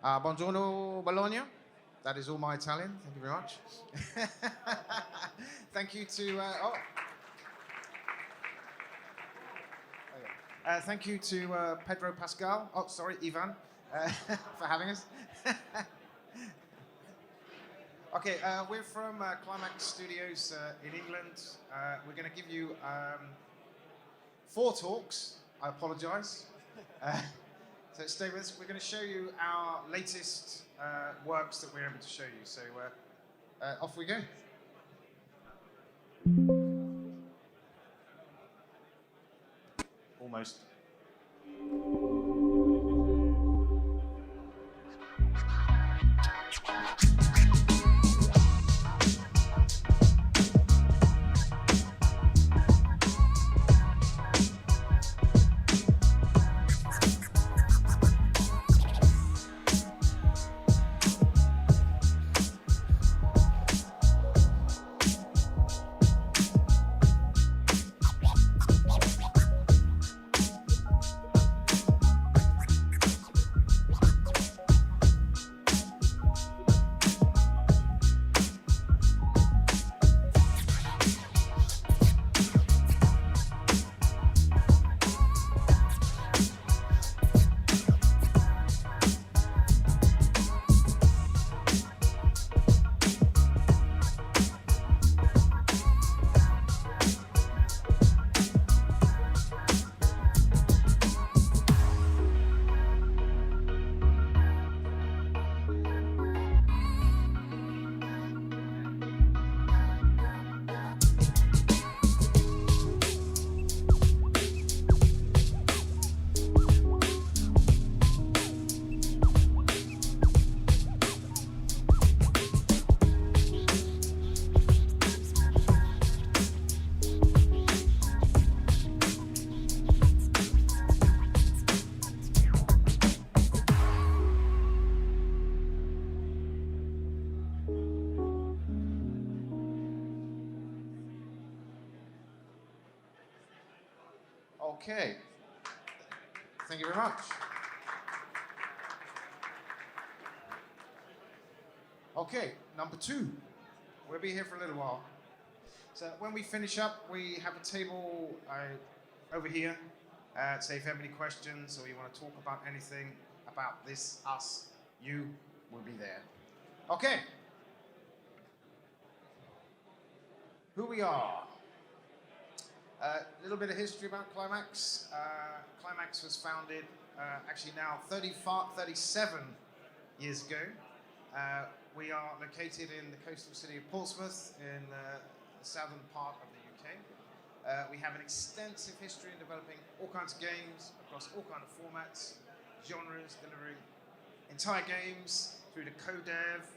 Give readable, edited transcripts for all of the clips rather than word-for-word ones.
Buongiorno, Bologna. That is all my Italian. Thank you very much. Thank you to. Thank you to Pedro Pascal. Oh, sorry, Ivan, for having us. Okay, we're from Climax Studios in England. We're going to give you 4 talks. I apologise. So stay with us. We're going to show you our latest works that we're able to show you. So off we go. Almost. Okay. Thank you very much. Okay, number 2. We'll be here for a little while. So when we finish up, we have a table over here. So if you have any questions or you want to talk about anything about this, us, you will be there. Okay. Who we are. A little bit of history about Climax. Climax was founded actually now 37 years ago. We are located in the coastal city of Portsmouth in the southern part of the UK. We have an extensive history in developing all kinds of games across all kinds of formats, genres, delivering entire games through to co-dev,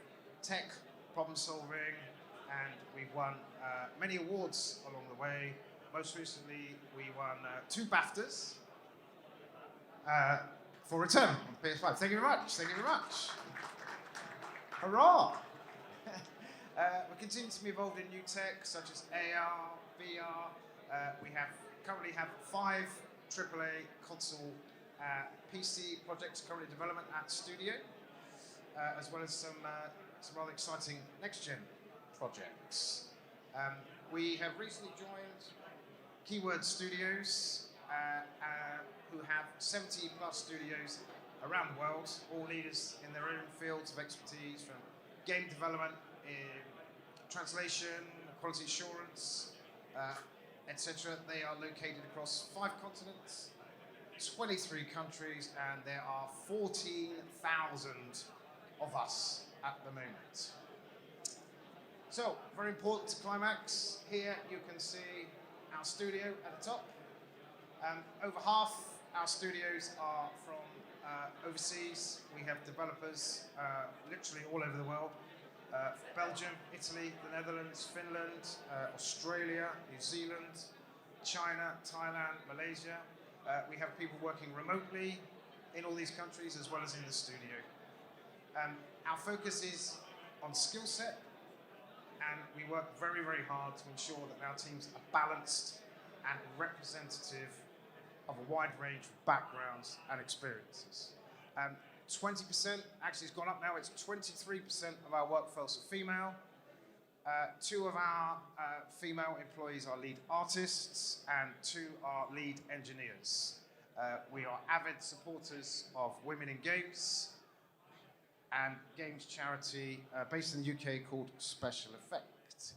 tech, problem solving, and we've won many awards along the way. Most recently, we won 2 BAFTAs for Return on PS5. Thank you very much. Thank you very much. Hurrah! We continue to be involved in new tech such as AR, VR. We currently have 5 AAA console PC projects currently in development at Studio, as well as some rather exciting next-gen projects. We have recently joined Keyword Studios, who have 70 plus studios around the world, all leaders in their own fields of expertise, from game development, in translation, quality assurance, etc. They are located across 5 continents, 23 countries, and there are 14,000 of us at the moment. So, very important to Climax. Here you can see our studio at the top. Over half our studios are from overseas. We have developers literally all over the world. Belgium, Italy, the Netherlands, Finland, Australia, New Zealand, China, Thailand, Malaysia. We have people working remotely in all these countries as well as in the studio. Our focus is on skill set, and we work very, very hard to ensure that our teams are balanced and representative of a wide range of backgrounds and experiences. 20%, actually it's gone up now, it's 23% of our workforce are female. 2 of our female employees are lead artists and 2 are lead engineers. We are avid supporters of Women in Games and games charity based in the UK called Special Effect.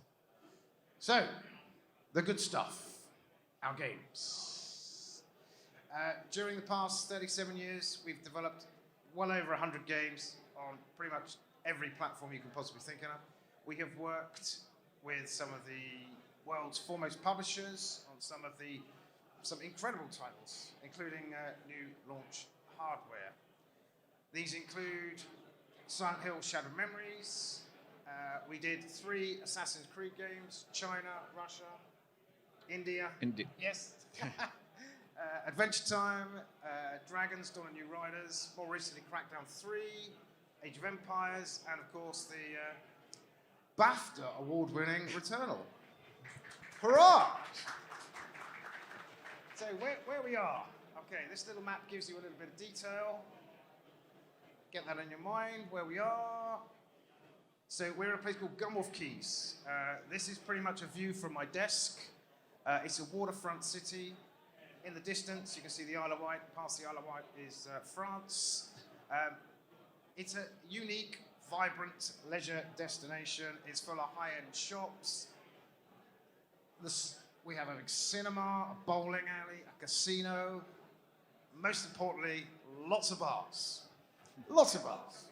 So, the good stuff, our games. During the past 37 years, we've developed well over 100 games on pretty much every platform you can possibly think of. We have worked with some of the world's foremost publishers on some incredible titles, including new launch hardware. These include Silent Hill: Shattered Memories. We did 3 Assassin's Creed games: China, Russia, India. Yes. Adventure Time, Dragons, Dawn of New Riders. More recently, Crackdown 3, Age of Empires, and of course the BAFTA award-winning Returnal. Hurrah! So where we are. Okay, this little map gives you a little bit of detail. Get that in your mind, where we are. So we're in a place called Gunwolf Keys. This is pretty much a view from my desk. It's a waterfront city. In the distance, you can see the Isle of Wight. Past the Isle of Wight is France. It's a unique, vibrant leisure destination. It's full of high-end shops. We have a big cinema, a bowling alley, a casino. Most importantly, lots of bars. Lots of bars.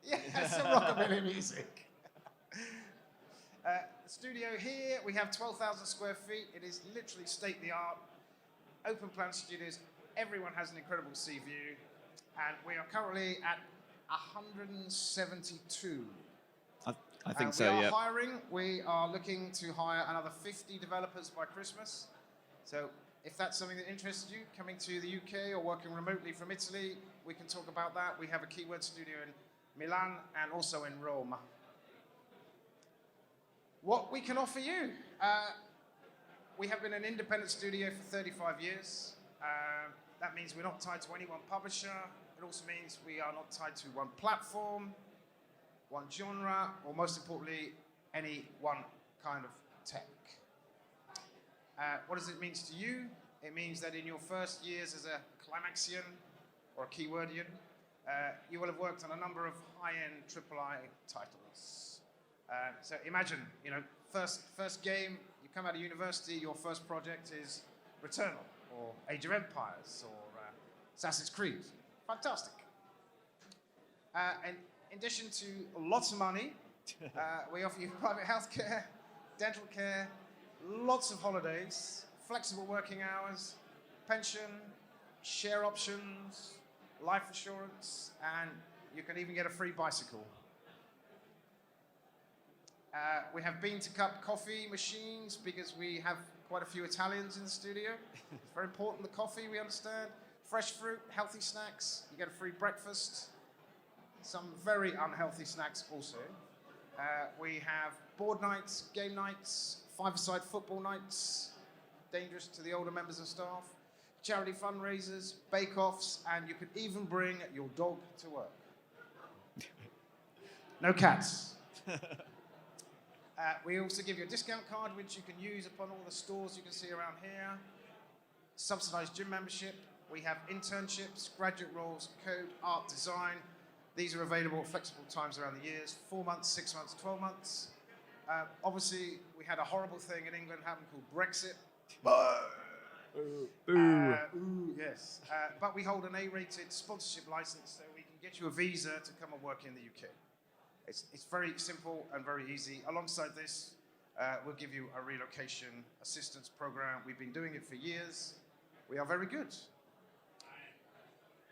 Yes, some rockabilly music. The studio here, we have 12,000 square feet. It is literally state-of-the-art. Open plan studios. Everyone has an incredible sea view. And we are currently at 172. I think so, yeah. We are hiring. We are looking to hire another 50 developers by Christmas. So if that's something that interests you, coming to the UK or working remotely from Italy, we can talk about that. We have a keyword studio in Milan and also in Rome. What we can offer you. We have been an independent studio for 35 years. That means we're not tied to any one publisher. It also means we are not tied to one platform, one genre, or most importantly, any one kind of tech. What does it mean to you? It means that in your first years as a Climaxian or a Keywordian, you will have worked on a number of high-end AAA titles. So imagine, first game, you come out of university, your first project is Returnal, or Age of Empires, or Assassin's Creed. Fantastic. And in addition to lots of money, we offer you private healthcare, dental care, lots of holidays, flexible working hours, pension, share options, life insurance, and you can even get a free bicycle. We have bean-to-cup coffee machines because we have quite a few Italians in the studio. It's very important, the coffee, we understand. Fresh fruit, healthy snacks. You get a free breakfast. Some very unhealthy snacks also. We have board nights, game nights, five-a-side football nights, dangerous to the older members of staff, charity fundraisers, bake-offs, and you can even bring your dog to work. No cats. We also give you a discount card, which you can use upon all the stores you can see around here. Subsidized gym membership. We have internships, graduate roles, code, art, design. These are available at flexible times around the years, 4 months, 6 months, 12 months. Obviously, we had a horrible thing in England happen called Brexit. Yes. But we hold an A-rated sponsorship license, so we can get you a visa to come and work in the UK. It's very simple and very easy. Alongside this, we'll give you a relocation assistance program. We've been doing it for years. We are very good.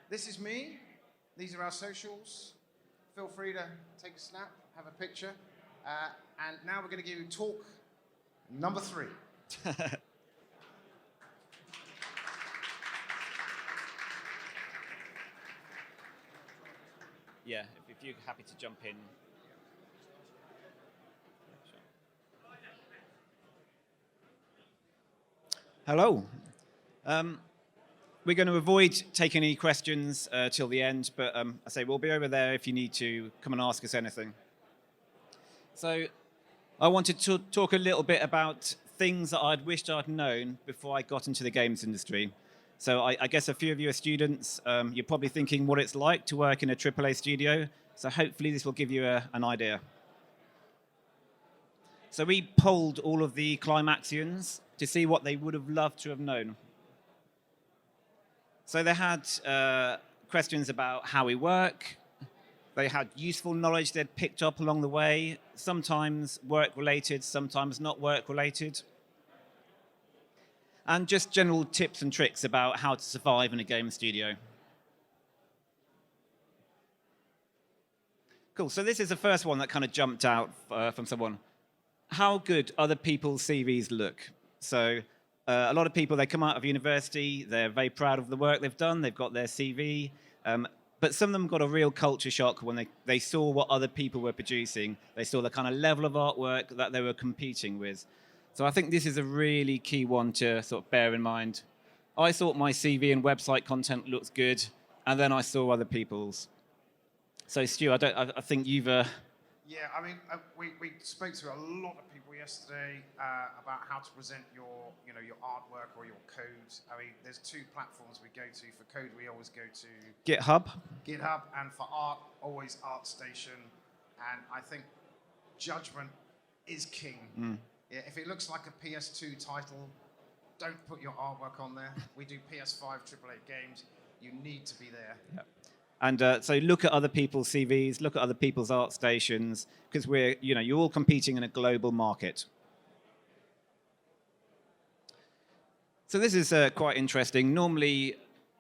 This is me. These are our socials. Feel free to take a snap, have a picture. And now we're going to give you talk number 3. Yeah, if you're happy to jump in. Hello. we're going to avoid taking any questions till the end, but I say we'll be over there if you need to come and ask us anything. So I wanted to talk a little bit about things that I'd wished I'd known before I got into the games industry. So I guess a few of you are students. You're probably thinking what it's like to work in a AAA studio. So hopefully this will give you an idea. So we polled all of the Climaxians to see what they would have loved to have known. So they had questions about how we work. They had useful knowledge they'd picked up along the way, sometimes work-related, sometimes not work-related. And just general tips and tricks about how to survive in a game studio. Cool, so this is the first one that kind of jumped out from someone. How good other people's CVs look. So a lot of people, they come out of university, they're very proud of the work they've done, they've got their CV, but some of them got a real culture shock when they saw what other people were producing. They saw the kind of level of artwork that they were competing with. So I think this is a really key one to sort of bear in mind. I thought my CV and website content looks good, and then I saw other people's. So Stu, I think you've... Yeah, I mean, we spoke to a lot of people yesterday about how to present your artwork or your code. I mean, there's two platforms we go to. For code, we always go to GitHub, and for art, always ArtStation. And I think judgment is king. Yeah, if it looks like a PS2 title, don't put your artwork on there. We do PS5 AAA games. You need to be there. Yep. And so look at other people's CVs, look at other people's art stations, because you're all competing in a global market. So this is quite interesting. Normally,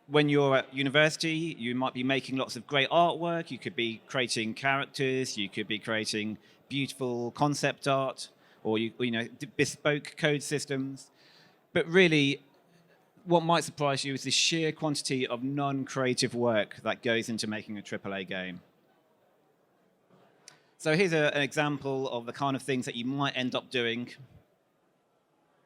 when you're at university, you might be making lots of great artwork. You could be creating characters. You could be creating beautiful concept art, or bespoke code systems. But really, what might surprise you is the sheer quantity of non-creative work that goes into making a AAA game. So here's an example of the kind of things that you might end up doing.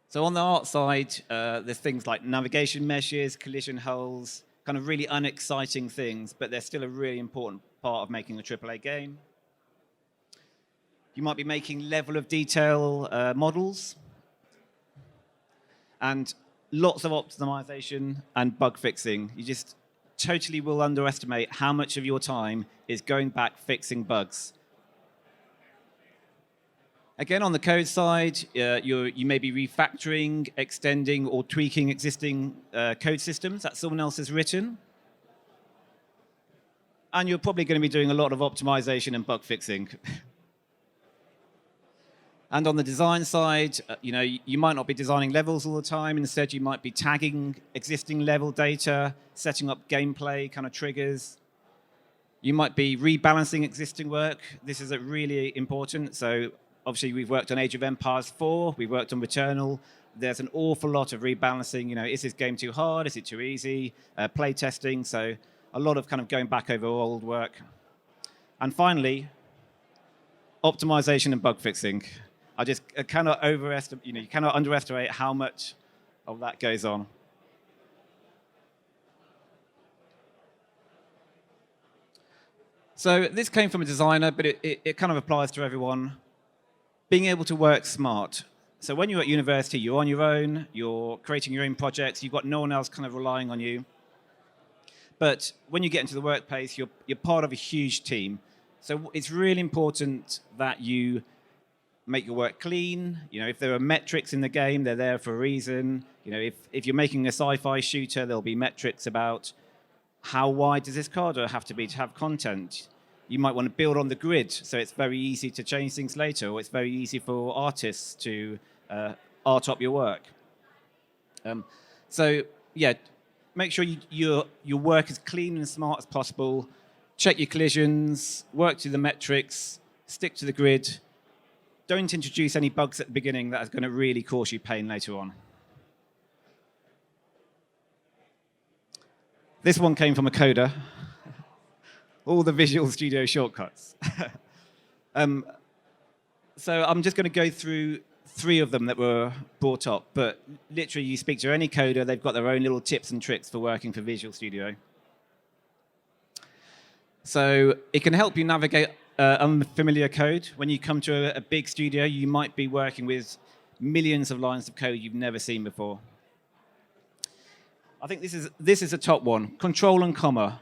So on the art side, there's things like navigation meshes, collision hulls, kind of really unexciting things, but they're still a really important part of making a AAA game. You might be making level of detail models, and lots of optimization and bug fixing. You just totally will underestimate how much of your time is going back fixing bugs. Again, on the code side, you may be refactoring, extending, or tweaking existing code systems that someone else has written. And you're probably going to be doing a lot of optimization and bug fixing. And on the design side, you might not be designing levels all the time. Instead, you might be tagging existing level data, setting up gameplay kind of triggers. You might be rebalancing existing work. This is really important. So obviously, we've worked on Age of Empires 4. We've worked on Returnal. There's an awful lot of rebalancing. Is this game too hard? Is it too easy? Play testing. So a lot of kind of going back over old work. And finally, optimization and bug fixing. I cannot overestimate, you cannot underestimate how much of that goes on. So this came from a designer, but it kind of applies to everyone. Being able to work smart. So when you're at university, you're on your own, you're creating your own projects, you've got no one else kind of relying on you. But when you get into the workplace, you're part of a huge team. So it's really important that you make your work clean. If there are metrics in the game, they're there for a reason. If you're making a sci-fi shooter, there'll be metrics about how wide does this corridor have to be to have content. You might want to build on the grid, so it's very easy to change things later, or it's very easy for artists to art up your work. So yeah, make sure your work is clean and smart as possible. Check your collisions, work to the metrics, stick to the grid. Don't introduce any bugs at the beginning that is going to really cause you pain later on. This one came from a coder. All the Visual Studio shortcuts. So I'm just going to go through 3 of them that were brought up, but literally you speak to any coder, they've got their own little tips and tricks for working for Visual Studio. So it can help you navigate unfamiliar code. When you come to a big studio, you might be working with millions of lines of code you've never seen before. I think this is a top one, control and comma.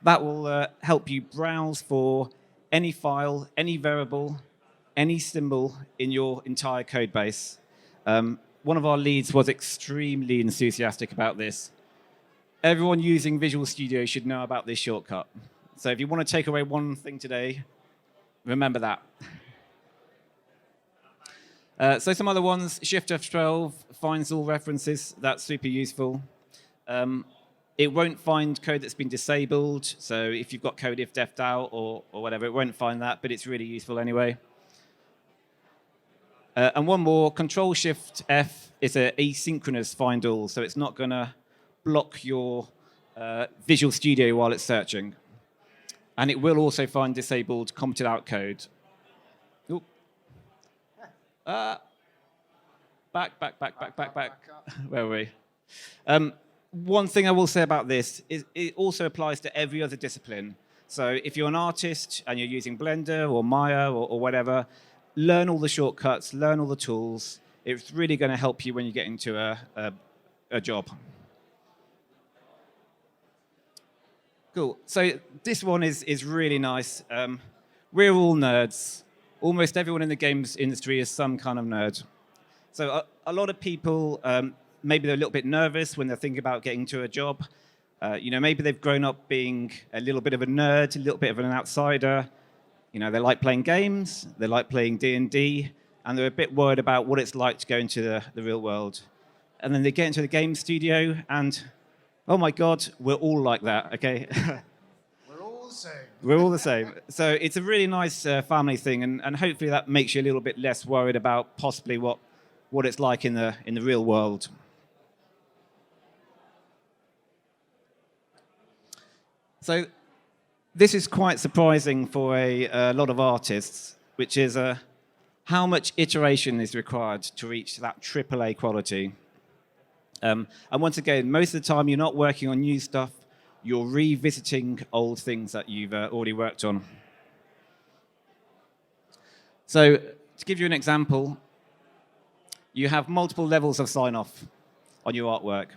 That will help you browse for any file, any variable, any symbol in your entire code base. One of our leads was extremely enthusiastic about this. Everyone using Visual Studio should know about this shortcut. So if you want to take away one thing today, remember that. So some other ones, Shift F12 finds all references. That's super useful. It won't find code that's been disabled. So if you've got code if def'd out or whatever, it won't find that, but it's really useful anyway. And one more, Control Shift F is an asynchronous find all. So it's not going to block your Visual Studio while it's searching. And it will also find disabled commented out code. Oop. Back. Where were we? One thing I will say about this is it also applies to every other discipline. So if you're an artist and you're using Blender or Maya or whatever, learn all the shortcuts, learn all the tools. It's really going to help you when you get into a job. Cool. So this one is really nice. We're all nerds. Almost everyone in the games industry is some kind of nerd. So a lot of people, maybe they're a little bit nervous when they're thinking about getting to a job. Maybe they've grown up being a little bit of a nerd, a little bit of an outsider. They like playing games, they like playing D&D, and they're a bit worried about what it's like to go into the real world. And then they get into the game studio, and oh my God, we're all like that, okay? We're all the same. We're all the same. So it's a really nice family thing, and hopefully that makes you a little bit less worried about possibly what it's like in the real world. So this is quite surprising for a lot of artists, which is how much iteration is required to reach that AAA quality. And once again, most of the time you're not working on new stuff, you're revisiting old things that you've already worked on. So to give you an example, you have multiple levels of sign-off on your artwork.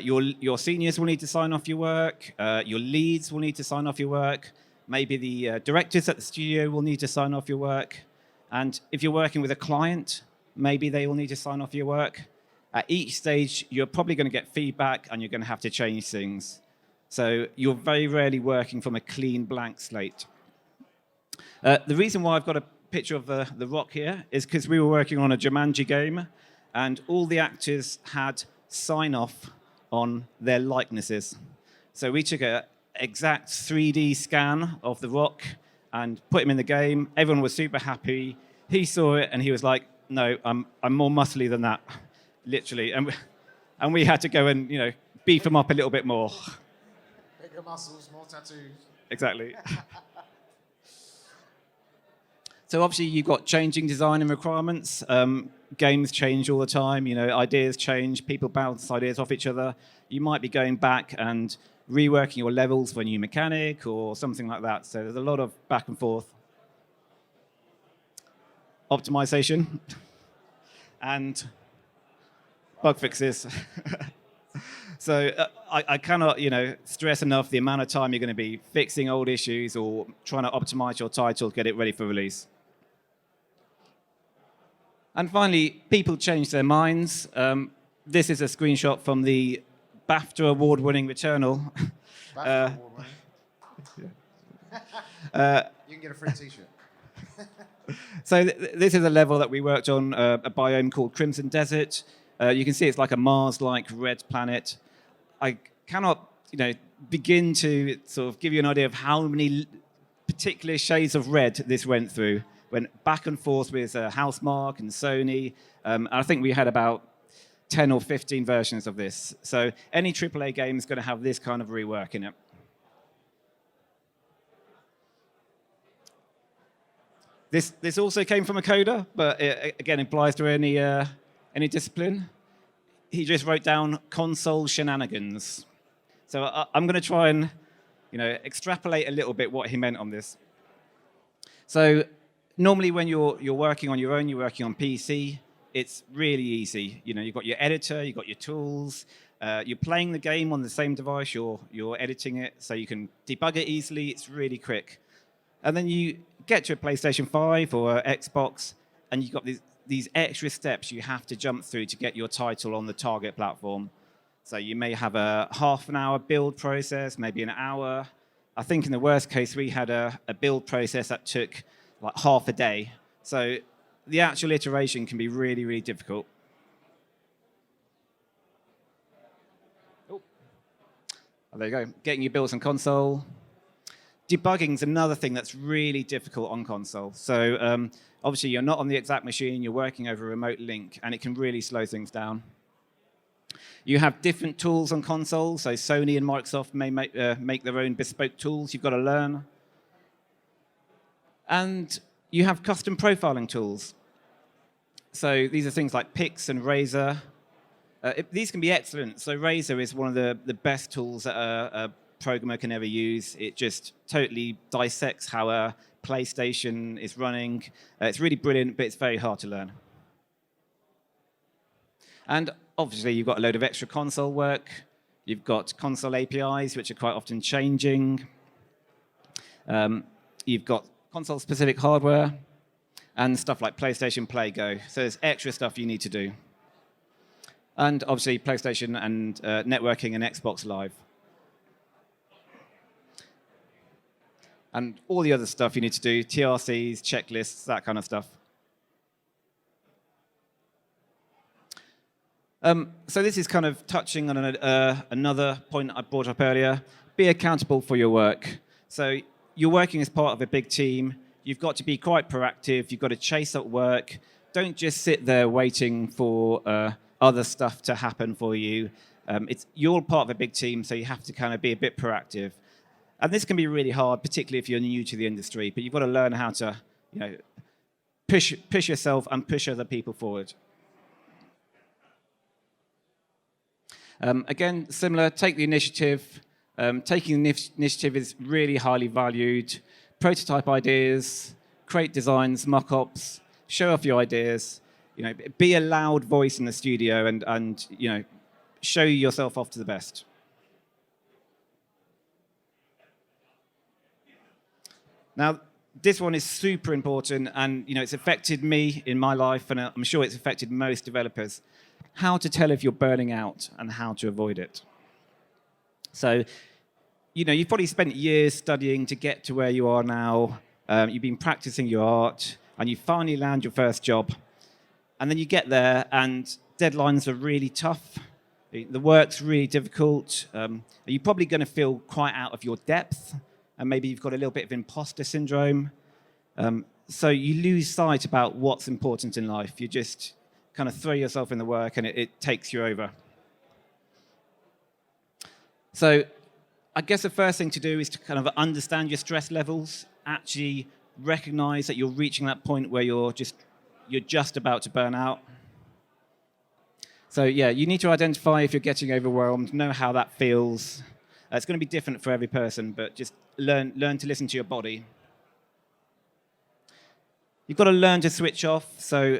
Your seniors will need to sign off your work. Your leads will need to sign off your work. Maybe the directors at the studio will need to sign off your work. And if you're working with a client, maybe they will need to sign off your work. At each stage, you're probably going to get feedback and you're going to have to change things. So you're very rarely working from a clean blank slate. The reason why I've got a picture of the rock here is because we were working on a Jumanji game and all the actors had sign-off on their likenesses. So we took an exact 3D scan of the rock and put him in the game. Everyone was super happy. He saw it and he was like, no, I'm more muscly than that, literally. And we had to go and beef him up a little bit more. Bigger muscles, more tattoos. Exactly. So obviously you've got changing design and requirements. Games change all the time. Ideas change. People bounce ideas off each other. You might be going back and reworking your levels for a new mechanic or something like that. So there's a lot of back and forth. Optimization and bug fixes. So I cannot, stress enough the amount of time you're going to be fixing old issues or trying to optimize your title to get it ready for release. And finally, people change their minds. This is a screenshot from the BAFTA award-winning Returnal. BAFTA award-winning. You can get a free T-shirt. So this is a level that we worked on, a biome called Crimson Desert. You can see it's like a Mars-like red planet. I cannot, begin to sort of give you an idea of how many particular shades of red this went through. Went back and forth with Housemarque and Sony. And I think we had about 10 or 15 versions of this. So any AAA game is going to have this kind of rework in it. This also came from a coder, but it again applies to any discipline. He just wrote down console shenanigans. So I'm going to try and extrapolate a little bit what he meant on this. So normally when you're working on your own, you're working on PC, it's really easy. You've got your editor, you've got your tools, you're playing the game on the same device, you're editing it, so you can debug it easily, it's really quick. And then you get to a PlayStation 5 or Xbox, and you've got these extra steps you have to jump through to get your title on the target platform. So you may have a half an hour build process, maybe an hour. I think in the worst case, we had a build process that took like half a day. So the actual iteration can be really, really difficult. Oh, there you go. Getting your builds on console. Debugging is another thing that's really difficult on console. So obviously, you're not on the exact machine. You're working over a remote link, and it can really slow things down. You have different tools on console. So Sony and Microsoft may make their own bespoke tools. You've got to learn. And you have custom profiling tools. So these are things like Pix and Razor. These can be excellent. So Razor is one of the best tools that a programmer can ever use. It just totally dissects how a PlayStation is running. It's really brilliant, but it's very hard to learn. And obviously, you've got a load of extra console work. You've got console APIs, which are quite often changing. You've got console-specific hardware and stuff like PlayStation Play Go. So there's extra stuff you need to do. And obviously, PlayStation and networking and Xbox Live. And all the other stuff you need to do, TRCs, checklists, that kind of stuff. So this is kind of touching on another point I brought up earlier. Be accountable for your work. So you're working as part of a big team. You've got to be quite proactive. You've got to chase up work. Don't just sit there waiting for other stuff to happen for you. You're part of a big team, so you have to kind of be a bit proactive. And this can be really hard, particularly if you're new to the industry. But you've got to learn how to, push yourself and push other people forward. Again, similar, take the initiative. Taking the initiative is really highly valued. Prototype ideas, create designs, mock-ups, show off your ideas. Be a loud voice in the studio and show yourself off to the best. Now, this one is super important, and it's affected me in my life, and I'm sure it's affected most developers. How to tell if you're burning out and how to avoid it. So, you've probably spent years studying to get to where you are now. You've been practicing your art, and you finally land your first job. And then you get there, and deadlines are really tough. The work's really difficult. You're probably going to feel quite out of your depth, and maybe you've got a little bit of imposter syndrome. So you lose sight about what's important in life. You just kind of throw yourself in the work, and it takes you over. So I guess the first thing to do is to kind of understand your stress levels, actually recognize that you're reaching that point where you're just about to burn out. So yeah, you need to identify if you're getting overwhelmed, know how that feels. It's going to be different for every person, but just learn to listen to your body. You've got to learn to switch off. So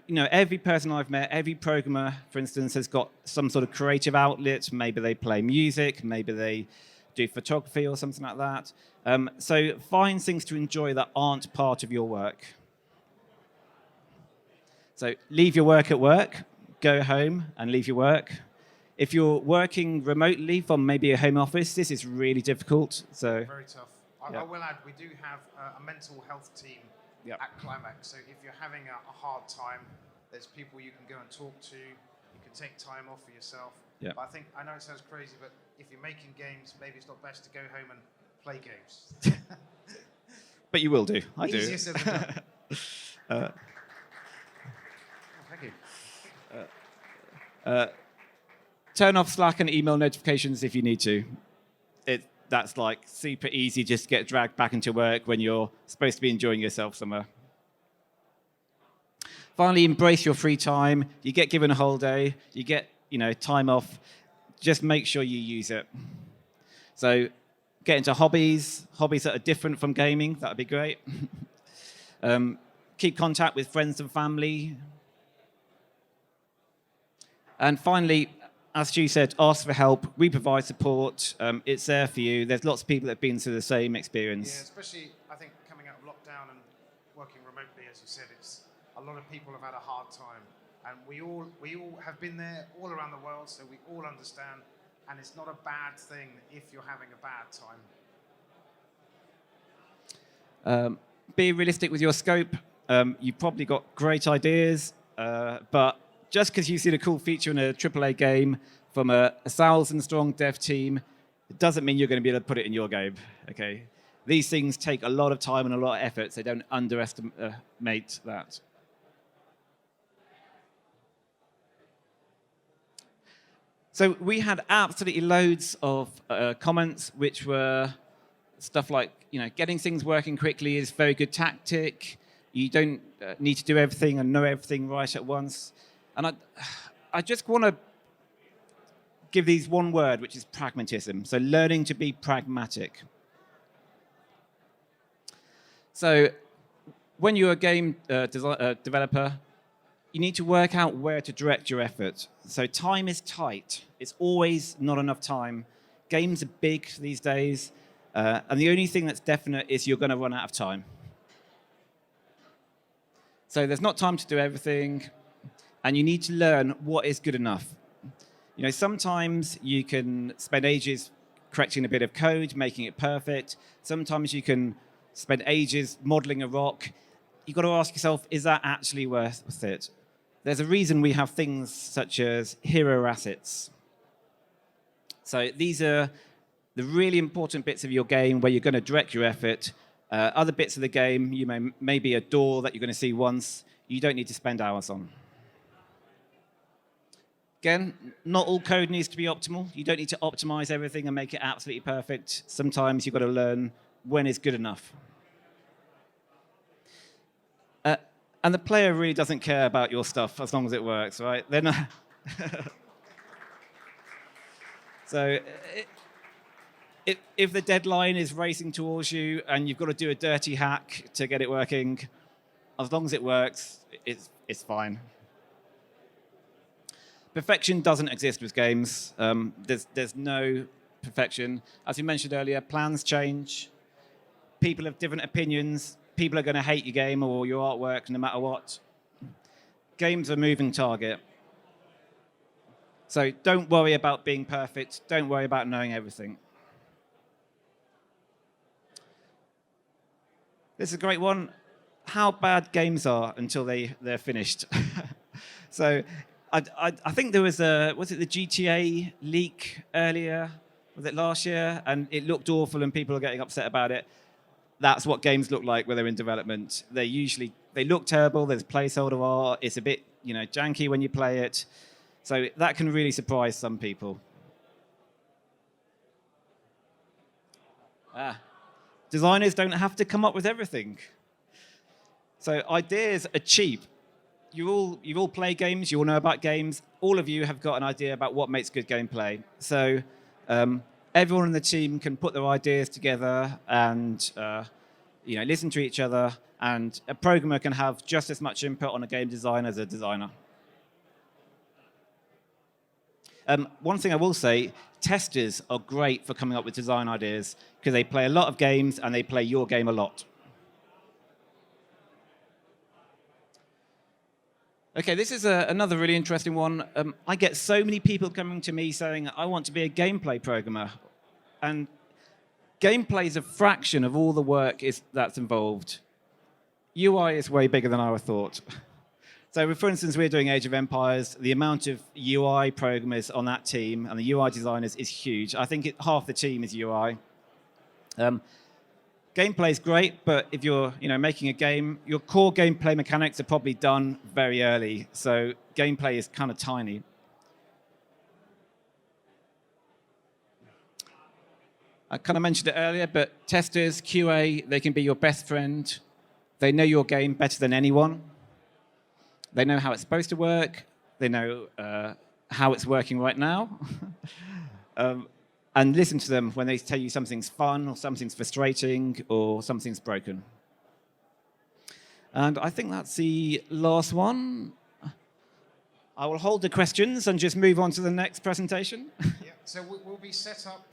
every person I've met, every programmer, for instance, has got some sort of creative outlet. Maybe they play music, maybe they do photography or something like that. So find things to enjoy that aren't part of your work. So leave your work at work, go home and leave your work. If you're working remotely from maybe a home office, this is really difficult. So very tough. I will add, we do have a mental health team at Climax. So if you're having a hard time, there's people you can go and talk to. You can take time off for yourself. But I know it sounds crazy, but if you're making games, maybe it's not best to go home and play games. But you will do. I do. Easier said than done. Thank you. Turn off Slack and email notifications if you need to. That's like super easy just to get dragged back into work when you're supposed to be enjoying yourself somewhere. Finally, embrace your free time. You get given a holiday. You get, time off. Just make sure you use it. So get into hobbies that are different from gaming. That would be great. Keep contact with friends and family. And finally, as Stu said, ask for help. We provide support. It's there for you. There's lots of people that have been through the same experience. Yeah, especially, I think, coming out of lockdown and working remotely, as you said, a lot of people have had a hard time. And we all have been there all around the world, so we all understand. And it's not a bad thing if you're having a bad time. Be realistic with your scope. You've probably got great ideas, but just because you see a cool feature in a AAA game from a 1,000-strong dev team, it doesn't mean you're going to be able to put it in your game. Okay, these things take a lot of time and a lot of effort, so don't underestimate that. So we had absolutely loads of comments, which were stuff like, getting things working quickly is a very good tactic. You don't need to do everything and know everything right at once. And I just want to give these one word, which is pragmatism. So learning to be pragmatic. So when you're a game developer, you need to work out where to direct your effort. So time is tight. It's always not enough time. Games are big these days. And the only thing that's definite is you're going to run out of time. So there's not time to do everything. And you need to learn what is good enough. Sometimes you can spend ages correcting a bit of code, making it perfect. Sometimes you can spend ages modeling a rock. You've got to ask yourself, is that actually worth it? There's a reason we have things such as hero assets. So these are the really important bits of your game where you're going to direct your effort. Other bits of the game, maybe a door that you're going to see once, you don't need to spend hours on. Again, not all code needs to be optimal. You don't need to optimize everything and make it absolutely perfect. Sometimes you've got to learn when is good enough. And the player really doesn't care about your stuff as long as it works, right? They're not. So if the deadline is racing towards you and you've got to do a dirty hack to get it working, as long as it works, it's fine. Perfection doesn't exist with games. There's no perfection. As we mentioned earlier, plans change. People have different opinions. People are going to hate your game or your artwork no matter what. Games are a moving target. So don't worry about being perfect. Don't worry about knowing everything. This is a great one. How bad games are until they're finished. So I think there was the GTA leak earlier? Was it last year? And it looked awful and people are getting upset about it. That's what games look like when they're in development. They look terrible. There's placeholder art. It's a bit, janky when you play it. So that can really surprise some people. Designers don't have to come up with everything. So ideas are cheap. You all play games. You all know about games. All of you have got an idea about what makes good gameplay. So everyone in the team can put their ideas together and listen to each other. And a programmer can have just as much input on a game design as a designer. One thing I will say, testers are great for coming up with design ideas because they play a lot of games and they play your game a lot. Okay, this is another really interesting one. I get so many people coming to me saying, I want to be a gameplay programmer. And gameplay is a fraction of all the work that's involved. UI is way bigger than I thought. So, for instance, we're doing Age of Empires. The amount of UI programmers on that team and the UI designers is huge. I think half the team is UI. Gameplay is great, but if you're making a game, your core gameplay mechanics are probably done very early. So gameplay is kind of tiny. I kind of mentioned it earlier, but testers, QA, they can be your best friend. They know your game better than anyone. They know how it's supposed to work. They know how it's working right now. And listen to them when they tell you something's fun or something's frustrating or something's broken. And I think that's the last one. I will hold the questions and just move on to the next presentation. Yeah, so we'll be set up,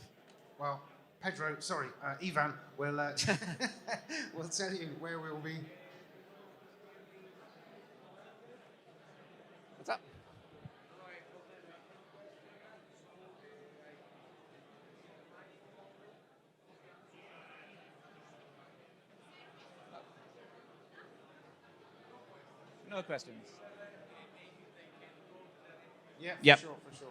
well, Ivan will will tell you where we'll be. What's up? No questions. Yeah, Yep. for sure.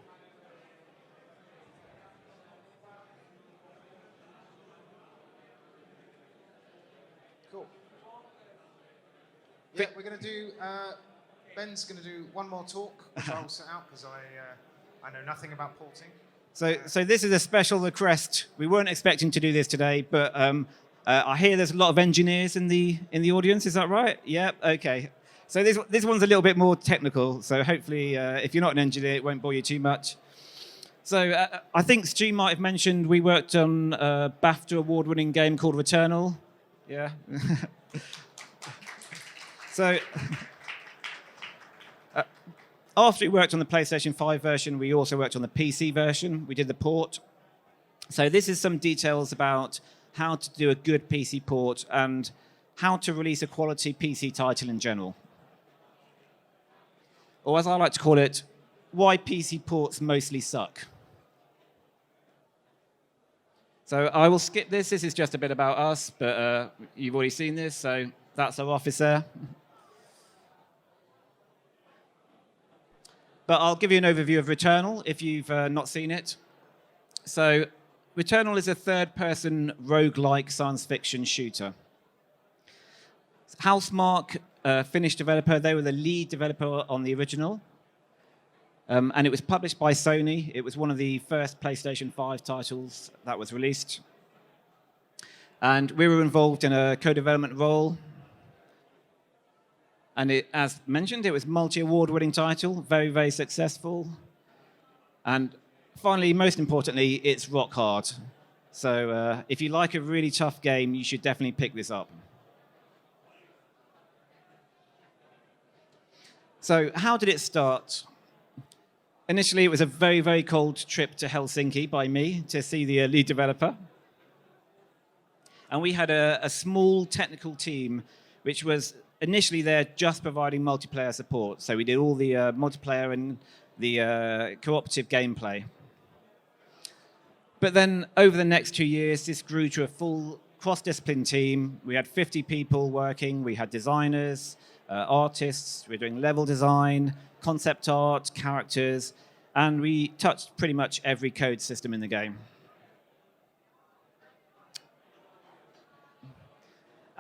Cool. Yeah, we're going to do, Ben's going to do one more talk, which I'll set out because I know nothing about porting. So this is a special request. We weren't expecting to do this today, but I hear there's a lot of engineers in the audience. Is that right? Yeah. Okay. So this one's a little bit more technical. So hopefully, if you're not an engineer, it won't bore you too much. So I think Stu might have mentioned we worked on a BAFTA award-winning game called Returnal. Yeah. So after we worked on the PlayStation 5 version, we also worked on the PC version. We did the port. So this is some details about how to do a good PC port and how to release a quality PC title in general. Or as I like to call it, why PC ports mostly suck. So I will skip this. This is just a bit about us, but you've already seen this, so that's our office there. But I'll give you an overview of Returnal if you've not seen it. So Returnal is a third-person roguelike science fiction shooter. Housemarque, Finnish developer, they were the lead developer on the original. And it was published by Sony. It was one of the first PlayStation 5 titles that was released. And we were involved in a co-development role. And it, as mentioned, it was multi-award winning title, very, very successful. And finally, most importantly, it's rock hard. So if you like a really tough game, you should definitely pick this up. So how did it start? Initially, it was a very, very cold trip to Helsinki by me to see the lead developer. And we had a small technical team, which was initially there just providing multiplayer support. So we did all the multiplayer and the cooperative gameplay. But then over the next 2 years, this grew to a full cross-discipline team. We had 50 people working. We had designers, artists. We were doing level design, concept art, characters, and we touched pretty much every code system in the game.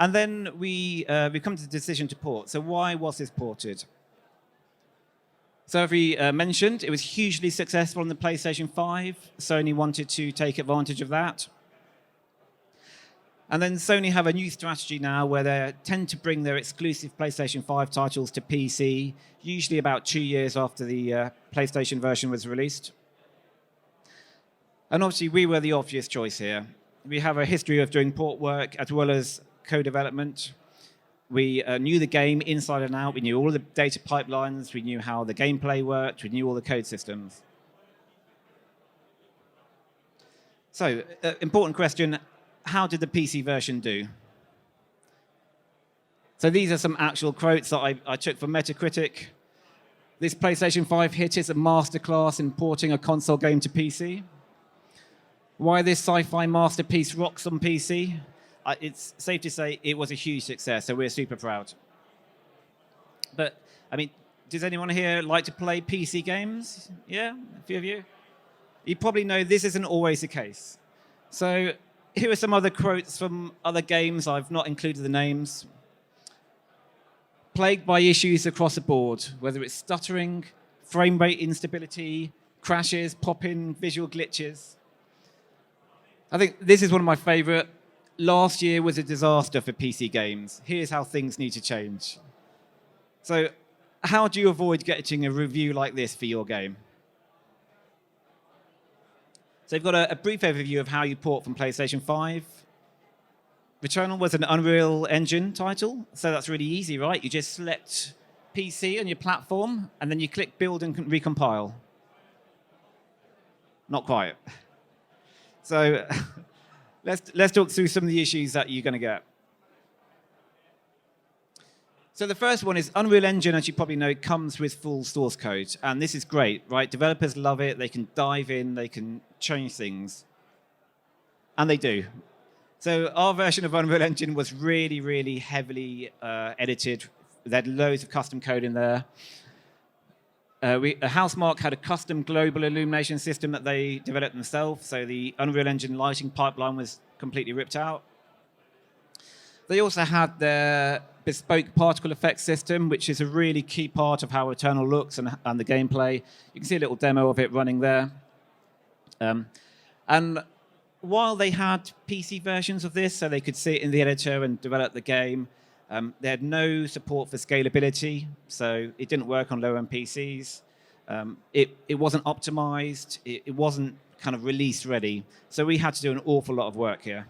And then we come to the decision to port. So why was this ported? So as we mentioned, it was hugely successful on the PlayStation 5. Sony wanted to take advantage of that. And then Sony have a new strategy now where they tend to bring their exclusive PlayStation 5 titles to PC, usually about 2 years after the PlayStation version was released. And obviously, we were the obvious choice here. We have a history of doing port work as well as co-development. We knew the game inside and out. We knew all the data pipelines. We knew how the gameplay worked. We knew all the code systems. So, important question. How did the PC version do? So these are some actual quotes that I took from Metacritic. This PlayStation 5 hit is a masterclass in porting a console game to PC. Why this sci-fi masterpiece rocks on PC? It's safe to say it was a huge success, so we're super proud. But, I mean, does anyone here like to play PC games? Yeah, a few of you? You probably know this isn't always the case. So here are some other quotes from other games. I've not included the names. Plagued by issues across the board, whether it's stuttering, frame rate instability, crashes, pop-in, visual glitches. I think this is one of my favorite. Last year was a disaster for PC games. Here's how things need to change. So how do you avoid getting a review like this for your game? So you've got a brief overview of how you port from PlayStation 5. Returnal was an Unreal Engine title, so that's really easy, right? You just select PC on your platform, and then you click Build and Recompile. Not quite. So let's talk through some of the issues that you're going to get. So the first one is Unreal Engine, as you probably know, comes with full source code. And this is great, right? Developers love it. They can dive in. They can change things. And they do. So our version of Unreal Engine was really, really heavily edited. They had loads of custom code in there. Housemarque had a custom global illumination system that they developed themselves. So the Unreal Engine lighting pipeline was completely ripped out. They also had their bespoke particle effects system, which is a really key part of how Returnal looks and the gameplay. You can see a little demo of it running there. And while they had PC versions of this, so they could see it in the editor and develop the game, they had no support for scalability, so it didn't work on low-end PCs. It wasn't optimized. It wasn't kind of release ready. So we had to do an awful lot of work here.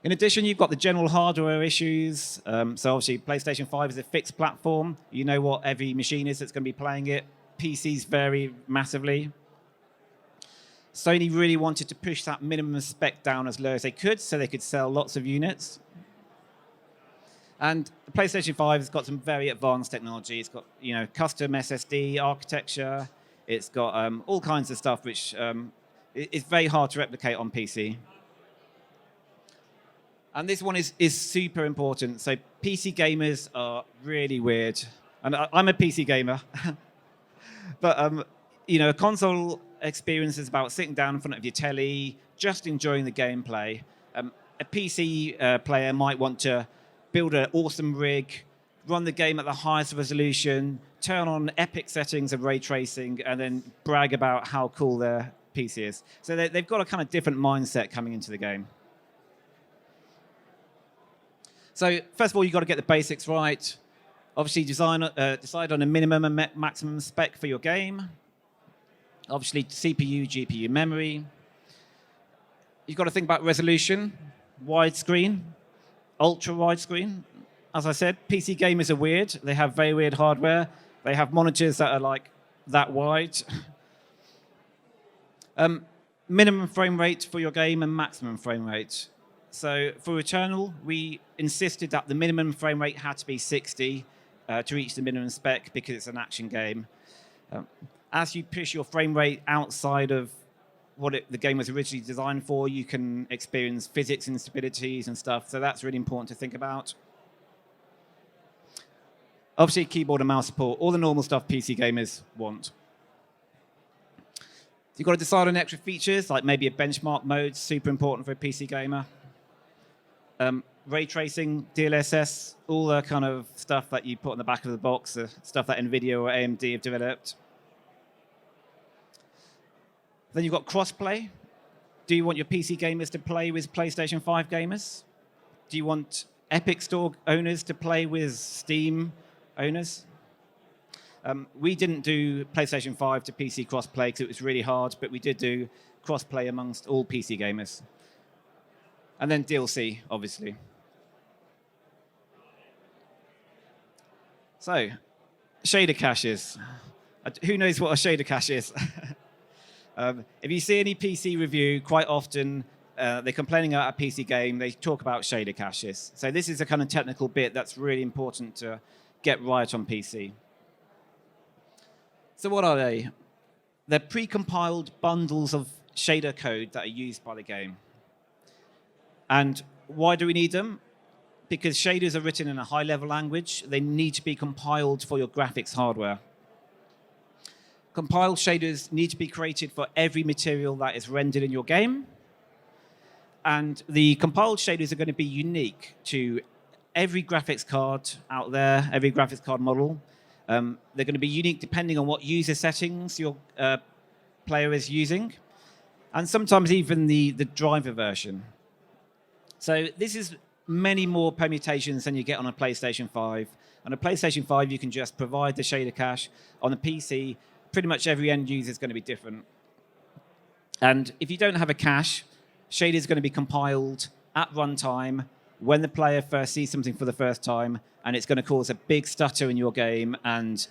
In addition, you've got the general hardware issues. So obviously, PlayStation 5 is a fixed platform. You know what every machine is that's going to be playing it. PCs vary massively. Sony really wanted to push that minimum spec down as low as they could so they could sell lots of units. And the PlayStation 5 has got some very advanced technology. It's got custom SSD architecture. It's got all kinds of stuff which is very hard to replicate on PC. And this one is super important. So PC gamers are really weird. And I'm a PC gamer. But a console experience is about sitting down in front of your telly, just enjoying the gameplay. A PC player might want to build an awesome rig, run the game at the highest resolution, turn on epic settings of ray tracing, and then brag about how cool their PC is. So they've got a kind of different mindset coming into the game. So first of all, you've got to get the basics right. Obviously, decide on a minimum and maximum spec for your game. Obviously, CPU, GPU, memory. You've got to think about resolution, widescreen, ultra widescreen. As I said, PC gamers are weird. They have very weird hardware. They have monitors that are like that wide. Minimum frame rate for your game and maximum frame rate. So for Returnal, we insisted that the minimum frame rate had to be 60 to reach the minimum spec because it's an action game. As you push your frame rate outside of what the game was originally designed for, you can experience physics instabilities and stuff. So that's really important to think about. Obviously, keyboard and mouse support, all the normal stuff PC gamers want. You've got to decide on extra features, like maybe a benchmark mode, super important for a PC gamer. Ray tracing, DLSS, all the kind of stuff that you put on the back of the box, the stuff that NVIDIA or AMD have developed. Then you've got crossplay. Do you want your PC gamers to play with PlayStation 5 gamers? Do you want Epic Store owners to play with Steam owners? We didn't do PlayStation 5 to PC crossplay because it was really hard, but we did do crossplay amongst all PC gamers. And then DLC, obviously. So, shader caches. Who knows what a shader cache is? If you see any PC review, quite often they're complaining about a PC game, they talk about shader caches. So this is a kind of technical bit that's really important to get right on PC. So what are they? They're pre-compiled bundles of shader code that are used by the game. And why do we need them? Because shaders are written in a high-level language. They need to be compiled for your graphics hardware. Compiled shaders need to be created for every material that is rendered in your game. And the compiled shaders are going to be unique to every graphics card out there, every graphics card model. They're going to be unique depending on what user settings your player is using, and sometimes even the driver version. So this is many more permutations than you get on a PlayStation 5. On a PlayStation 5, you can just provide the shader cache. On a PC, pretty much every end user is going to be different. And if you don't have a cache, shader is going to be compiled at runtime when the player first sees something for the first time, and it's going to cause a big stutter in your game, and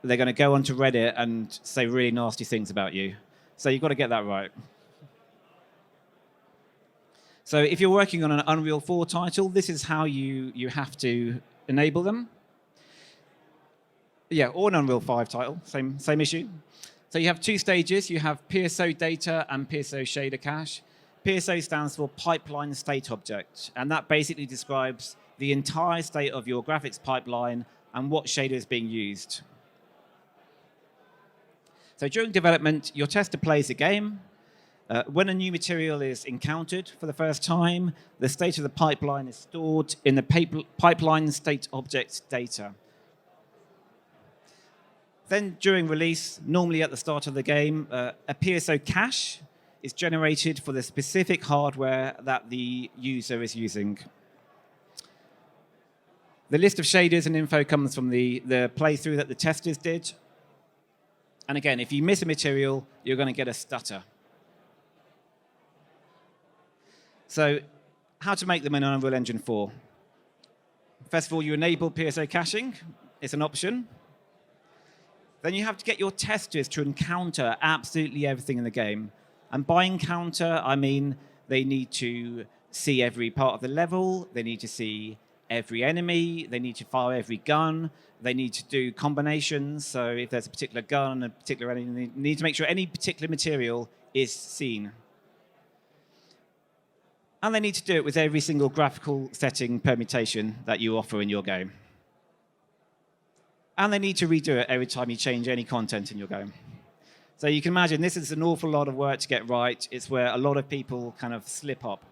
they're going to go onto Reddit and say really nasty things about you. So you've got to get that right. So if you're working on an Unreal 4 title, this is how you have to enable them. Yeah, or an Unreal 5 title, same issue. So you have two stages. You have PSO data and PSO shader cache. PSO stands for Pipeline State Object, and that basically describes the entire state of your graphics pipeline and what shader is being used. So during development, your tester plays the game. When a new material is encountered for the first time, the state of the pipeline is stored in the pipeline state object data. Then during release, normally at the start of the game, a PSO cache is generated for the specific hardware that the user is using. The list of shaders and info comes from the playthrough that the testers did. And again, if you miss a material, you're going to get a stutter. So how to make them in Unreal Engine 4? First of all, you enable PSO caching. It's an option. Then you have to get your testers to encounter absolutely everything in the game. And by encounter, I mean they need to see every part of the level. They need to see every enemy. They need to fire every gun. They need to do combinations. So if there's a particular gun and a particular enemy, they need to make sure any particular material is seen. And they need to do it with every single graphical setting permutation that you offer in your game. And they need to redo it every time you change any content in your game. So you can imagine this is an awful lot of work to get right. It's where a lot of people kind of slip up.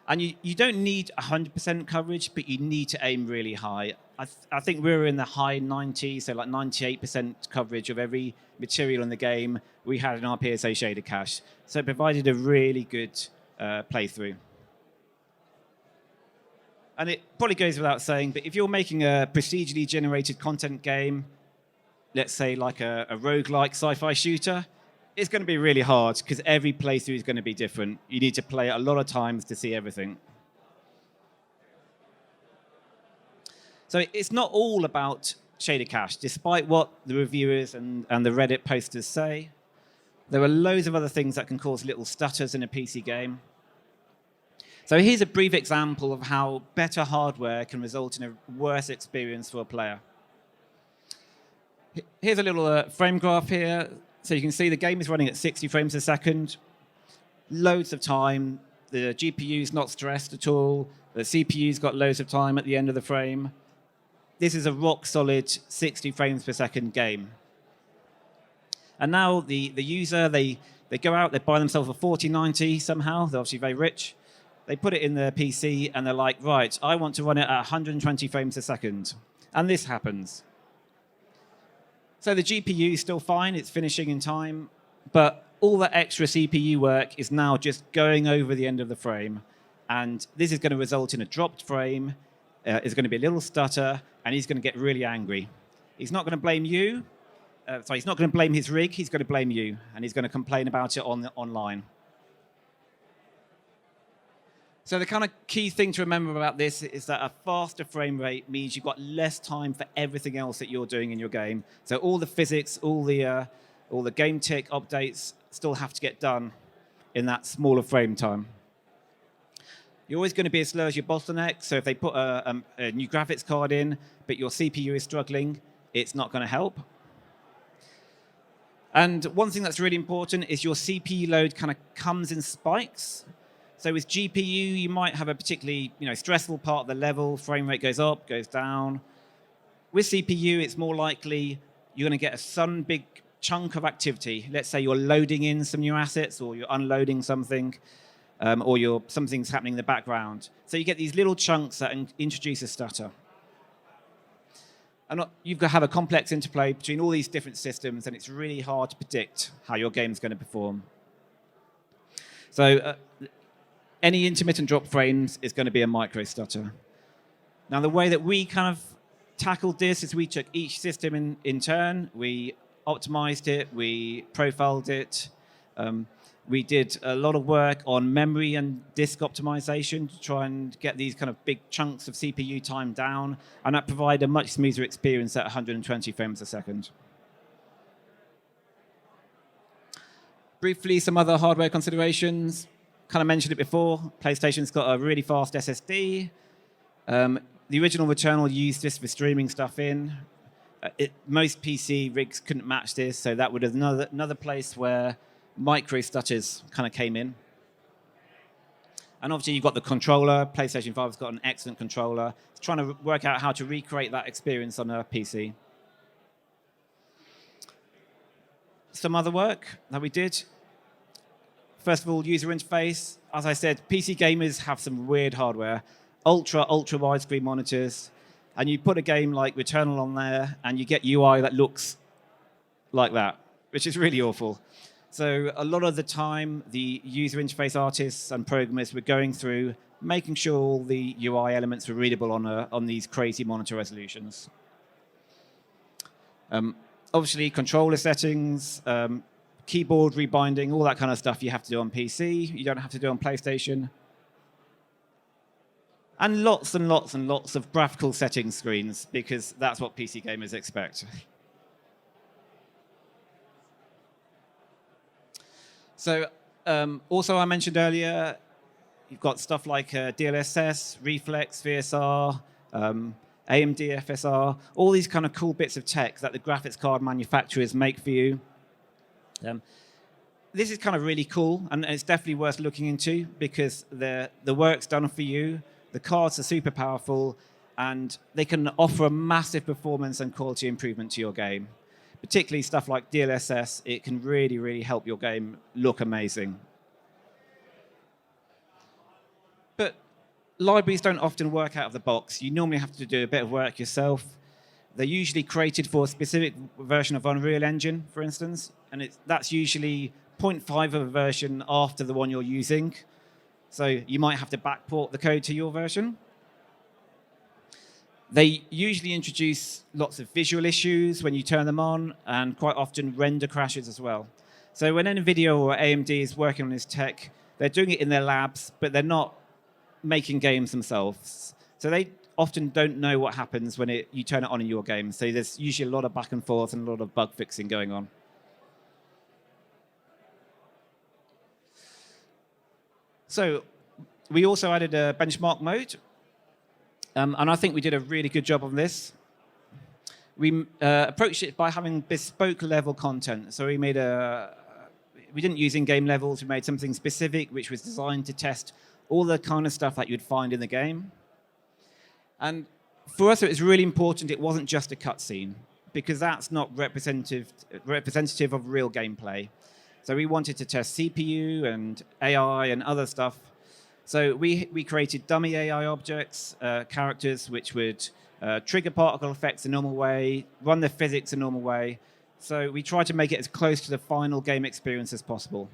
And you don't need 100% coverage, but you need to aim really high. I think we were in the high 90s, so like 98% coverage of every material in the game we had in our PSO shader cache. So it provided a really good playthrough. And it probably goes without saying, but if you're making a procedurally generated content game, let's say like a roguelike sci-fi shooter, it's going to be really hard because every playthrough is going to be different. You need to play it a lot of times to see everything. So it's not all about shader cache, despite what the reviewers and the Reddit posters say. There are loads of other things that can cause little stutters in a PC game. So here's a brief example of how better hardware can result in a worse experience for a player. Here's a little frame graph here. So you can see the game is running at 60 frames a second. Loads of time. The GPU's not stressed at all. The CPU's got loads of time at the end of the frame. This is a rock-solid 60 frames per second game. And now the user, they go out, they buy themselves a 4090 somehow. They're obviously very rich. They put it in their PC, and they're like, right, I want to run it at 120 frames a second. And this happens. So the GPU is still fine. It's finishing in time. But all that extra CPU work is now just going over the end of the frame. And this is going to result in a dropped frame. It's going to be a little stutter, and he's going to get really angry. He's not going to blame you. He's not going to blame his rig. He's going to blame you, and he's going to complain about it online. So the kind of key thing to remember about this is that a faster frame rate means you've got less time for everything else that you're doing in your game. So all the physics, all the game tick updates still have to get done in that smaller frame time. You're always going to be as slow as your bottleneck. So if they put a new graphics card in, but your CPU is struggling, it's not going to help. And one thing that's really important is your CPU load kind of comes in spikes. So with GPU, you might have a particularly stressful part of the level. Frame rate goes up, goes down. With CPU, it's more likely you're going to get a sudden big chunk of activity. Let's say you're loading in some new assets, or you're unloading something, or something's happening in the background. So you get these little chunks that introduce a stutter. And you've got to have a complex interplay between all these different systems, and it's really hard to predict how your game's going to perform. So any intermittent drop frames is going to be a micro stutter. Now, the way that we kind of tackled this is we took each system in turn, we optimized it, we profiled it. We did a lot of work on memory and disk optimization to try and get these kind of big chunks of CPU time down, and that provided a much smoother experience at 120 frames a second. Briefly, some other hardware considerations. Kind of mentioned it before. PlayStation's got a really fast SSD. The original Returnal used this for streaming stuff in. Most PC rigs couldn't match this, so that would have another place where micro stutters kind of came in. And obviously you've got the controller. PlayStation 5's got an excellent controller. It's trying to work out how to recreate that experience on a PC. Some other work that we did. First of all, user interface. As I said, PC gamers have some weird hardware. Ultra widescreen monitors. And you put a game like Returnal on there, and you get UI that looks like that, which is really awful. So a lot of the time, the user interface artists and programmers were going through, making sure all the UI elements were readable on these crazy monitor resolutions. Obviously, controller settings, keyboard rebinding, all that kind of stuff you have to do on PC. You don't have to do on PlayStation. And lots of graphical settings screens, because that's what PC gamers expect. So also I mentioned earlier, you've got stuff like DLSS, Reflex, VSR, AMD FSR, all these kind of cool bits of tech that the graphics card manufacturers make for you. This is kind of really cool, and it's definitely worth looking into, because the work's done for you. The cards are super powerful, and they can offer a massive performance and quality improvement to your game. Particularly stuff like DLSS, it can really, really help your game look amazing. But libraries don't often work out of the box. You normally have to do a bit of work yourself. They're usually created for a specific version of Unreal Engine, for instance, and that's usually 0.5 of a version after the one you're using. So you might have to backport the code to your version. They usually introduce lots of visual issues when you turn them on, and quite often render crashes as well. So when NVIDIA or AMD is working on this tech, they're doing it in their labs, but they're not making games themselves. So they often don't know what happens when you turn it on in your game. So there's usually a lot of back and forth and a lot of bug fixing going on. So we also added a benchmark mode. And I think we did a really good job on this. We approached it by having bespoke level content. So we didn't use in-game levels. We made something specific, which was designed to test all the kind of stuff that you'd find in the game. And for us, it was really important it wasn't just a cutscene, because that's not representative of real gameplay. So we wanted to test CPU and AI and other stuff. So we created dummy AI objects, characters which would trigger particle effects a normal way, run the physics a normal way. So we tried to make it as close to the final game experience as possible.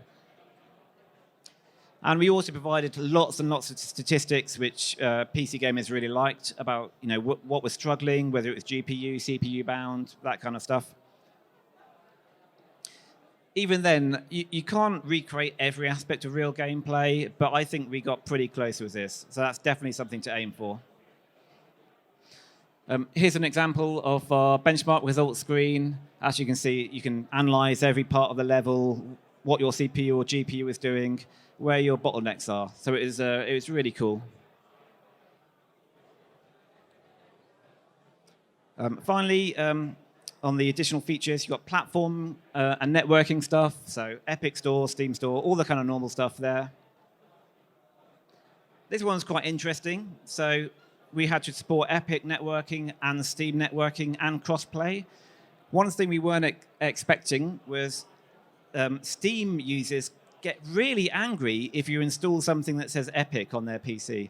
And we also provided lots and lots of statistics which PC gamers really liked about what was struggling, whether it was GPU, CPU bound, that kind of stuff. Even then, you can't recreate every aspect of real gameplay, but I think we got pretty close with this. So that's definitely something to aim for. Here's an example of our benchmark results screen. As you can see, you can analyze every part of the level, what your CPU or GPU is doing, where your bottlenecks are. So it was really cool. Finally, on the additional features, you've got platform and networking stuff, so Epic Store, Steam Store, all the kind of normal stuff there. This one's quite interesting. So we had to support Epic networking and Steam networking and crossplay. One thing we weren't expecting was Steam users get really angry if you install something that says Epic on their PC.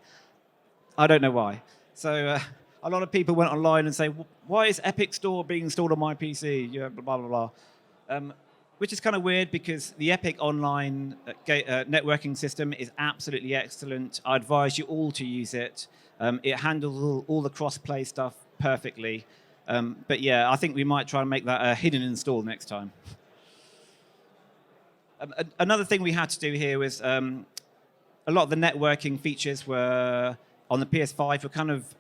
I don't know why. So a lot of people went online and say, why is Epic Store being installed on my PC? Yeah, blah, blah, blah. which is kind of weird because the Epic online networking system is absolutely excellent. I advise you all to use it. It handles all the cross-play stuff perfectly. But yeah, I think we might try and make that a hidden install next time. Another thing we had to do here was a lot of the networking features were on the PS5 were kind of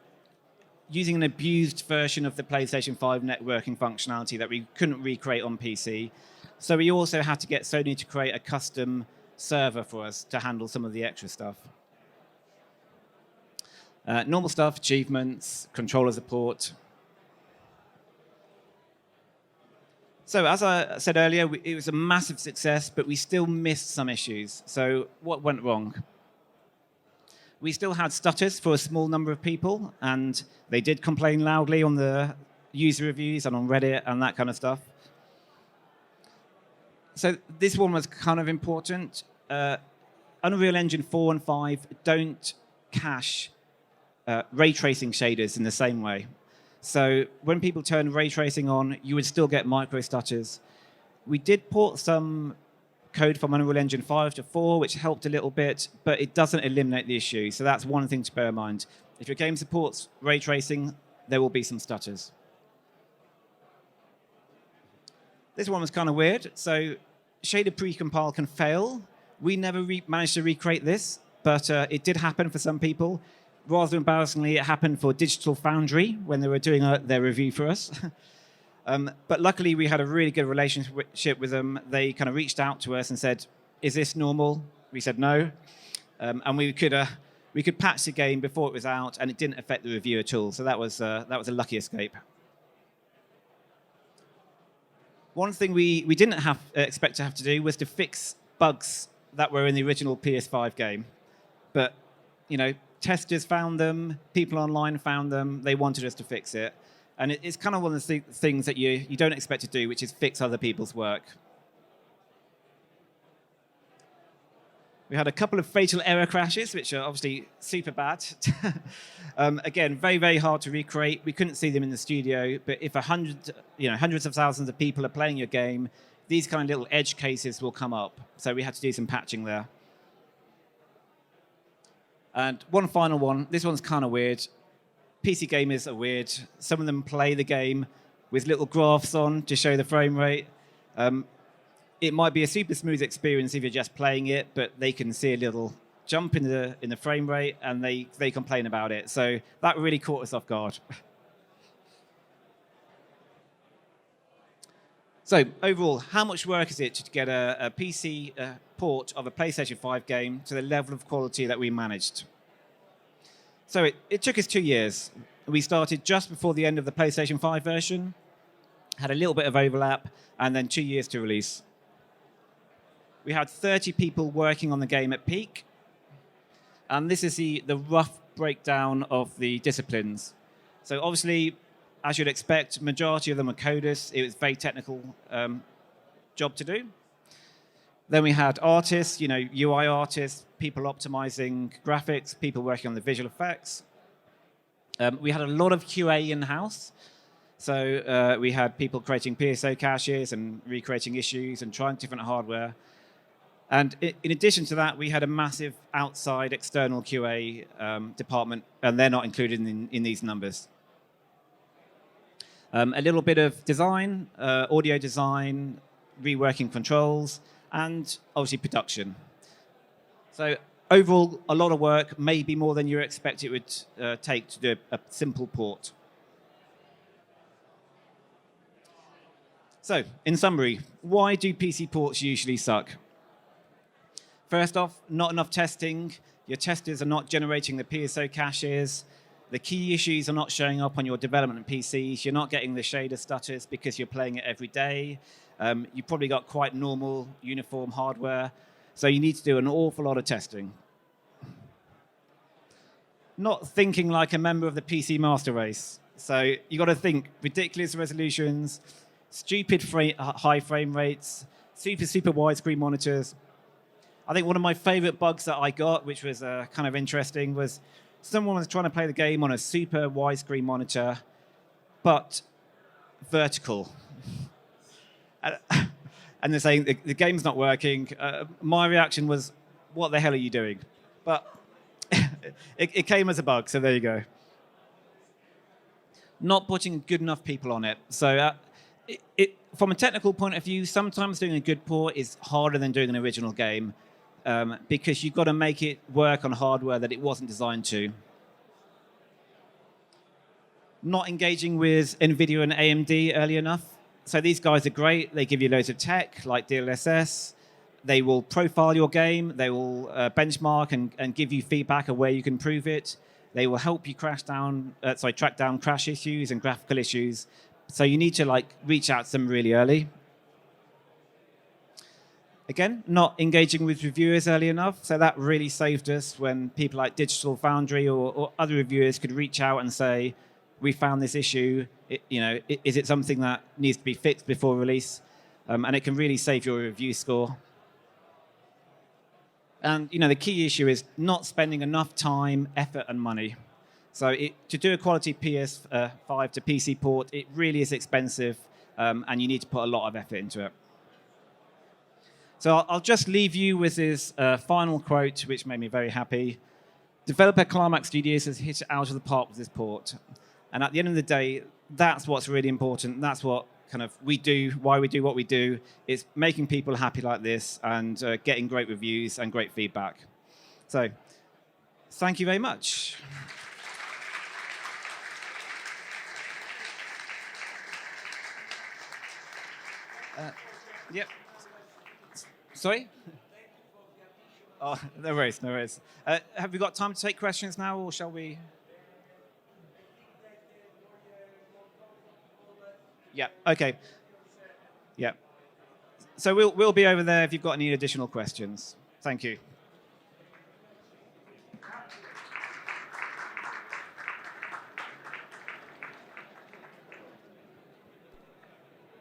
using an abused version of the PlayStation 5 networking functionality that we couldn't recreate on PC. So we also had to get Sony to create a custom server for us to handle some of the extra stuff. Normal stuff, achievements, controller support. So as I said earlier, it was a massive success, but we still missed some issues. So what went wrong? We still had stutters for a small number of people, and they did complain loudly on the user reviews and on Reddit and that kind of stuff. So this one was kind of important. Unreal Engine 4 and 5 don't cache ray tracing shaders in the same way. So when people turn ray tracing on, you would still get micro stutters. We did port some code from Unreal Engine 5 to 4, which helped a little bit, but it doesn't eliminate the issue. So that's one thing to bear in mind. If your game supports ray tracing, there will be some stutters. This one was kind of weird. So shader precompile can fail. We never managed to recreate this, but it did happen for some people. Rather embarrassingly, it happened for Digital Foundry when they were doing their review for us. But luckily, we had a really good relationship with them. They kind of reached out to us and said, "Is this normal?" We said no, and we could patch the game before it was out, and it didn't affect the review at all. So that was a lucky escape. One thing we didn't expect to have to do was to fix bugs that were in the original PS5 game, but testers found them, people online found them, they wanted us to fix it. And it's kind of one of the things that you don't expect to do, which is fix other people's work. We had a couple of fatal error crashes, which are obviously super bad. Again, very, very hard to recreate. We couldn't see them in the studio, but if hundreds of thousands of people are playing your game, these kind of little edge cases will come up. So we had to do some patching there. And one final one. This one's kind of weird. PC gamers are weird. Some of them play the game with little graphs on to show the frame rate. It might be a super smooth experience if you're just playing it, but they can see a little jump in the frame rate, and they complain about it. So that really caught us off guard. So overall, how much work is it to get a PC port of a PlayStation 5 game to the level of quality that we managed? So it took us 2 years. We started just before the end of the PlayStation 5 version, had a little bit of overlap, and then 2 years to release. We had 30 people working on the game at peak, and this is the rough breakdown of the disciplines. So obviously, as you'd expect, majority of them were coders. It was a very technical job to do. Then we had artists, UI artists, people optimizing graphics, people working on the visual effects. We had a lot of QA in-house. So we had people creating PSO caches and recreating issues and trying different hardware. And in addition to that, we had a massive outside external QA department, and they're not included in these numbers. A little bit of design, audio design, reworking controls, and obviously production. So overall, a lot of work, maybe more than you expect it would take to do a simple port. So, in summary, why do PC ports usually suck? First off, not enough testing. Your testers are not generating the PSO caches. The key issues are not showing up on your development PCs. You're not getting the shader stutters because you're playing it every day. You've probably got quite normal, uniform hardware. So you need to do an awful lot of testing. Not thinking like a member of the PC master race. So you got to think ridiculous resolutions, stupid high frame rates, super widescreen monitors. I think one of my favorite bugs that I got, which was kind of interesting, was someone was trying to play the game on a super widescreen monitor, but vertical. and they're saying the game's not working. My reaction was, what the hell are you doing? But it came as a bug, so there you go. Not putting good enough people on it. So from a technical point of view, sometimes doing a good port is harder than doing an original game because you've got to make it work on hardware that it wasn't designed to. Not engaging with NVIDIA and AMD early enough. So these guys are great. They give you loads of tech, like DLSS. They will profile your game. They will benchmark and give you feedback of where you can improve it. They will help you track down crash issues and graphical issues. So you need to reach out to them really early. Again, not engaging with reviewers early enough. So that really saved us when people like Digital Foundry or other reviewers could reach out and say, we found this issue. Is it something that needs to be fixed before release? And it can really save your review score. And the key issue is not spending enough time, effort, and money. So to do a quality PS5 to PC port, it really is expensive, and you need to put a lot of effort into it. So I'll just leave you with this final quote, which made me very happy. Developer Climax Studio has hit it out of the park with this port. And at the end of the day, that's what's really important. That's what we do, why we do what we do, is making people happy like this and getting great reviews and great feedback. So thank you very much. Yep. Sorry? Oh, no worries, no worries. Have we got time to take questions now, or shall we? Yeah. Okay. Yeah. So we'll be over there if you've got any additional questions. Thank you.